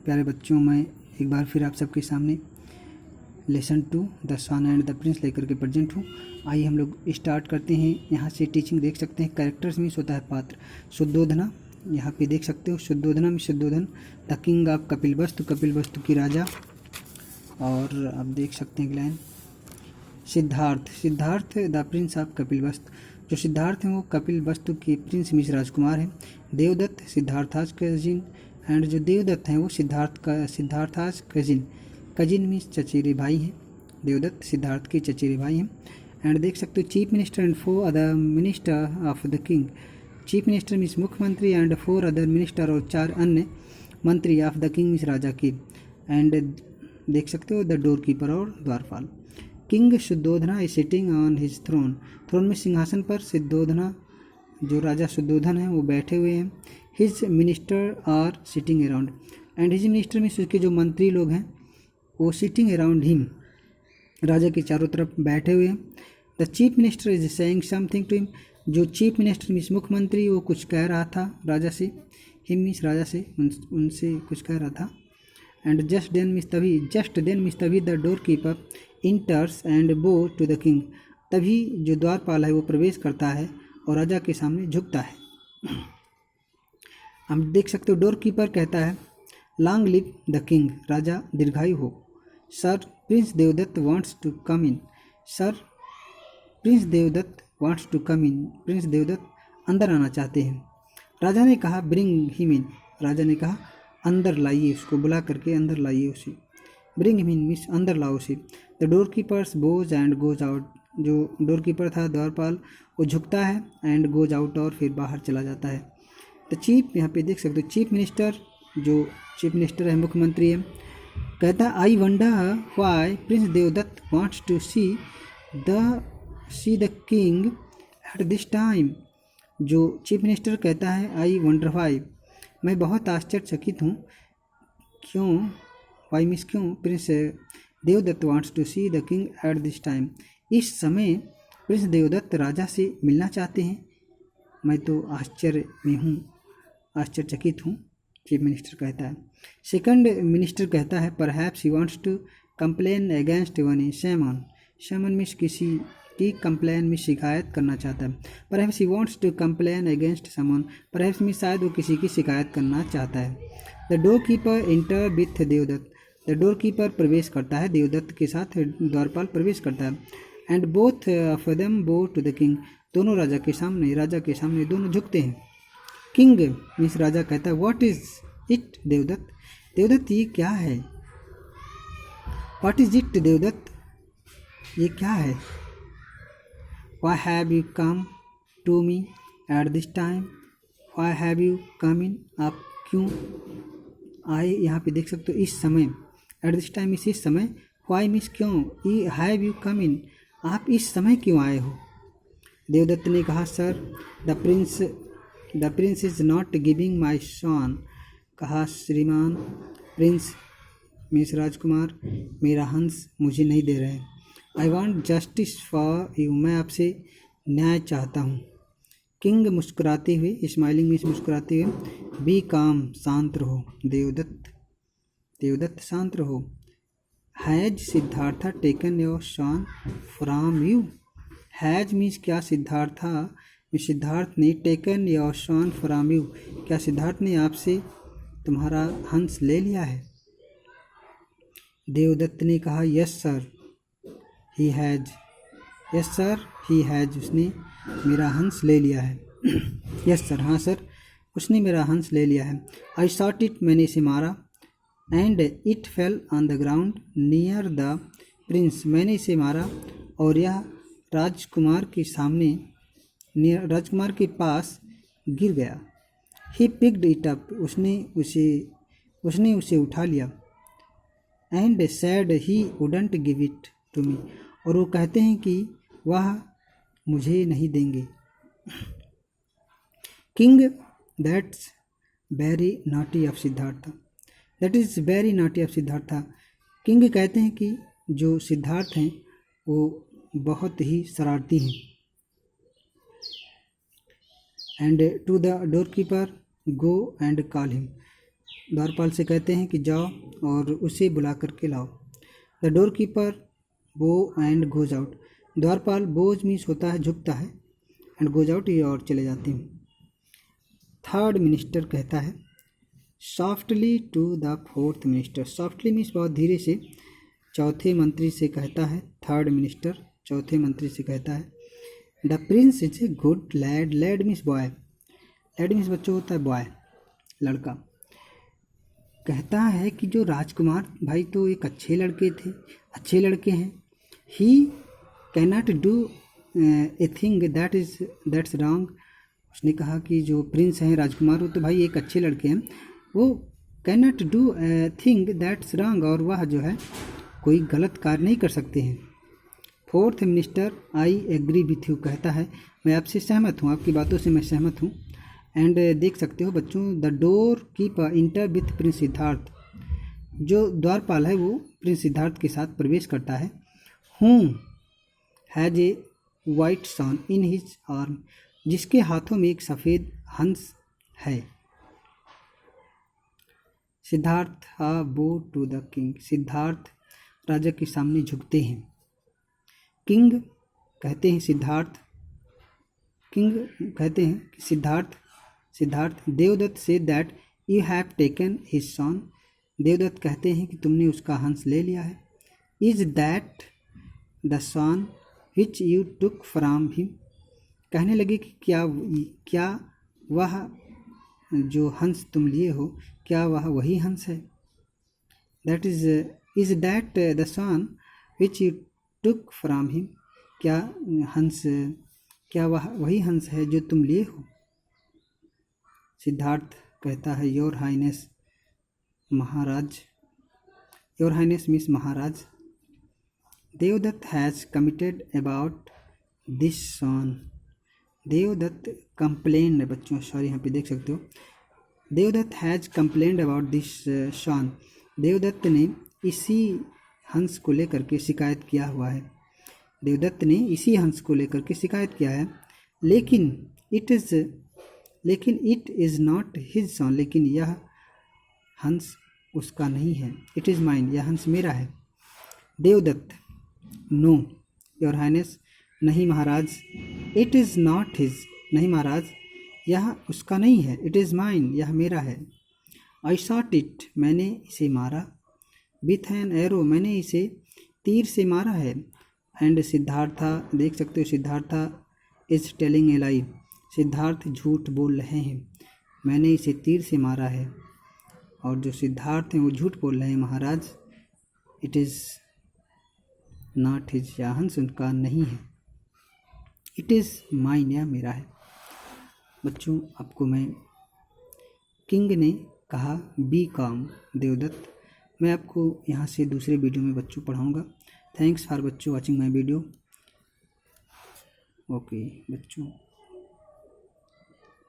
प्यारे बच्चों, मैं एक बार फिर आप सबके सामने lesson 2 the sun and the prince लेकर के प्रेजेंट हूँ। आइए हम लोग स्टार्ट करते हैं। यहाँ से टीचिंग देख सकते हैं। कैरेक्टर्स मीन्स होता है पात्र। शुद्धोधना, यहाँ पे देख सकते हो शुद्धोधना में Shuddhodan, the king of Kapilavastu, Kapilavastu की राजा। और आप देख सकते हैं line Siddharth, Siddharth the prince of Kapilavastu, जो सिद्धार्थ हैं वो कपिलवस्तु के प्रिंस मीन्स राजकुमार हैं। देवदत्त सिद्धार्थाज कजिन, एंड जो देवदत्त हैं वो सिद्धार्थाज कजिन, कजिन मीन्स चचेरे भाई हैं। देवदत्त सिद्धार्थ के चचेरे भाई हैं। एंड देख सकते हो chief minister and 4 other minister of the king, chief minister means मुख्यमंत्री एंड 4 अदर मिनिस्टर और 4 अन्य मंत्री ऑफ द किंग मीन्स राजा के। एंड देख सकते हो द डोर कीपर और द्वारपाल। King Shuddhodana is sitting on his throne, throne में सिंहासन पर शुद्धोधना जो राजा शुद्धोधन है वो बैठे हुए हैं। His minister are sitting around, and his minister में उसके जो मंत्री लोग हैं वो सिटिंग अराउंड हिम, राजा के चारों तरफ बैठे हुए हैं। The chief minister is saying something to him, जो चीफ मिनिस्टर मीन्स मुख्यमंत्री वो कुछ कह रहा था राजा से, हिम मीन्स राजा से, उनसे कुछ कह रहा था। एंड जस्ट देन मीन्स तभी द डोर कीपर इंटर्स एंड बो टू द किंग, तभी जो द्वारपाल है वो प्रवेश करता है और राजा के सामने झुकता है। हम देख सकते हो डोर कीपर कहता है लॉन्ग लिव द किंग, राजा दीर्घायु हो। Sir prince Devdatt wants to come in, sir prince Devdatt wants to come in, prince Devdatt अंदर आना चाहते हैं। राजा ने कहा ब्रिंग हिम इन, राजा ने कहा अंदर लाइए उसको, बुला करके अंदर लाइए उसे। ब्रिंग हिम इन मीन्स अंदर लाओ उसे। The door keepers Bhoj and goes out, जो डोर कीपर था द्वारपाल वो झुकता है एंड गोज आउट और फिर बाहर चला जाता है। द चीफ, यहाँ पे देख सकते हो चीफ मिनिस्टर, जो चीफ मिनिस्टर है मुख्यमंत्री है, कहता है I wonder why prince Devdatt wants to see the king at this time, जो चीफ मिनिस्टर कहता है आई वंडर व्हाई, मैं बहुत आश्चर्यचकित हूँ, क्यों, वाई मीन्स क्यों, prince Devdatt wants to see the king at this time, इस समय प्रिंस देवदत्त राजा से मिलना चाहते हैं, मैं तो आश्चर्य में हूँ, आश्चर्यचकित हूँ, चीफ मिनिस्टर कहता है। सेकंड मिनिस्टर कहता है perhaps he wants to complain against one शैमन, शैमन मीन्स किसी की कंप्लेन में शिकायत करना चाहता है। Perhaps he wants to complain against someone, perhaps means शायद वो किसी की शिकायत करना चाहता है। The door keeper enter with Devdatt, the door keeper प्रवेश करता है, देवदत्त के साथ द्वारपाल प्रवेश करता है। एंड बोथ ऑफ देम बो टू द किंग, दोनों राजा के सामने दोनों झुकते हैं। किंग मीन्स राजा कहता है what is it Devdatt, Devdatt ये क्या है, व्हाट इज इट देवदत्त ये क्या है। Why have you come to me at this time, why have you come in, आप क्यों आए, यहाँ पे देख सकते हो इस समय, एट दिस टाइम इस समय, व्हाई मीन्स क्यों, E have you come in, आप इस समय क्यों आए हो। देवदत्त ने कहा sir the prince is not giving my son, कहा श्रीमान प्रिंस मीन्स राजकुमार मेरा हंस मुझे नहीं दे रहे। I want justice for you, मैं आपसे न्याय चाहता हूँ। किंग मुस्कुराते हुए, स्माइलिंग मीन्स मुस्कुराते हुए, बी काम शांत रहो, देवदत्त शांत रहो। Has Siddhartha taken your sun from you, has means क्या, सिद्धार्थ ने taken your sun from you, क्या सिद्धार्थ ने आपसे तुम्हारा हंस ले लिया है। देवदत्त ने कहा yes sir he has, yes sir he has, उसने मेरा हंस ले लिया है। यस सर, हाँ सर उसने मेरा हंस ले लिया है। आई शॉट इट, मैंने इसे मारा। And it fell on the ground near the Prince, मैंने इसे मारा और यह राजकुमार के पास गिर गया। ही पिक्ड इट अप, उसने उसे उठा लिया। And said he wouldn't give it to me, और वो कहते हैं कि वह मुझे नहीं देंगे। King that's very naughty of Siddharth, that is very naughty of Siddharth, king कहते हैं कि जो सिद्धार्थ हैं वो बहुत ही शरारती हैं। And to the door keeper go and call him, द्वारपाल से कहते हैं कि जाओ और उसे बुला करके लाओ। The door keeper bow and goes out. द्वारपाल बोज मीन्स होता है झुकता है, एंड गोज आउट ये और चले जाते हैं। थर्ड मिनिस्टर कहता है softly to the fourth minister. Softly means बहुत धीरे से चौथे मंत्री से कहता है। थर्ड मिनिस्टर चौथे मंत्री से कहता है the prince is a good lad. Lad means boy, lad means बच्चों होता है बॉय, लड़का। कहता है कि जो राजकुमार भाई तो एक अच्छे लड़के थे, अच्छे लड़के हैं। He can not do a thing that's wrong. उसने कहा कि जो प्रिंस हैं राजकुमार वो तो भाई एक अच्छे लड़के हैं, वो can not do a thing that's wrong, और वह जो है कोई गलत कार्य नहीं कर सकते हैं। Fourth minister I agree with you कहता है मैं आपसे सहमत हूँ, आपकी बातों से मैं सहमत हूँ। एंड देख सकते हो बच्चों the door keeper inter with Prince Siddharth. जो द्वारपाल है वो प्रिंस सिद्धार्थ के साथ प्रवेश करता है। Whom has a white swan in his arm. जिसके हाथों में एक सफ़ेद हंस है। सिद्धार्थ हा बो टू द किंग। सिद्धार्थ राजा के सामने झुकते हैं। किंग कहते हैं सिद्धार्थ, किंग कहते हैं कि सिद्धार्थ देवदत्त से that you have taken his swan. Devdatt कहते हैं कि तुमने उसका हंस ले लिया है। Is that the swan which you took from him. कहने लगे कि क्या वह जो हंस तुम लिए हो क्या वह वही हंस है। That is that the swan which you took from him. क्या हंस, क्या वह वही हंस है जो तुम लिए हो। सिद्धार्थ कहता है योर हाइनेस महाराज। योर हाइनेस मीन्स महाराज। Devdatt has committed about this swan. Devdatt complain है बच्चों, सॉरी यहाँ पे देख सकते हो Devdatt has complained about this swan. देवदत्त ने इसी हंस को लेकर के शिकायत किया हुआ है। देवदत्त ने इसी हंस को लेकर के शिकायत किया है। लेकिन it is not his swan. लेकिन यह हंस उसका नहीं है। इट इज़ माइन, यह हंस मेरा है। Devadatta no your highness. नहीं महाराज। It is not his. नहीं महाराज यह उसका नहीं है। इट इज़ माइन, यह मेरा है। आई शॉट इट। मैंने इसे मारा। With an arrow. मैंने इसे तीर से मारा है। एंड सिद्धार्था देख सकते हो सिद्धार्था इज टेलिंग ए लाई। सिद्धार्थ झूठ बोल रहे हैं, मैंने इसे तीर से मारा है। और जो सिद्धार्थ हैं वो झूठ बोल रहे हैं महाराज। It is not his. यह हंस उनका नहीं है। इट इज़ माइन, यह मेरा है। बच्चों आपको मैं किंग ने कहा बी काम देवदत्त, मैं आपको यहाँ से दूसरे वीडियो में बच्चों पढ़ाऊँगा। थैंक्स फॉर बच्चों वॉचिंग माय वीडियो। ओके बच्चों।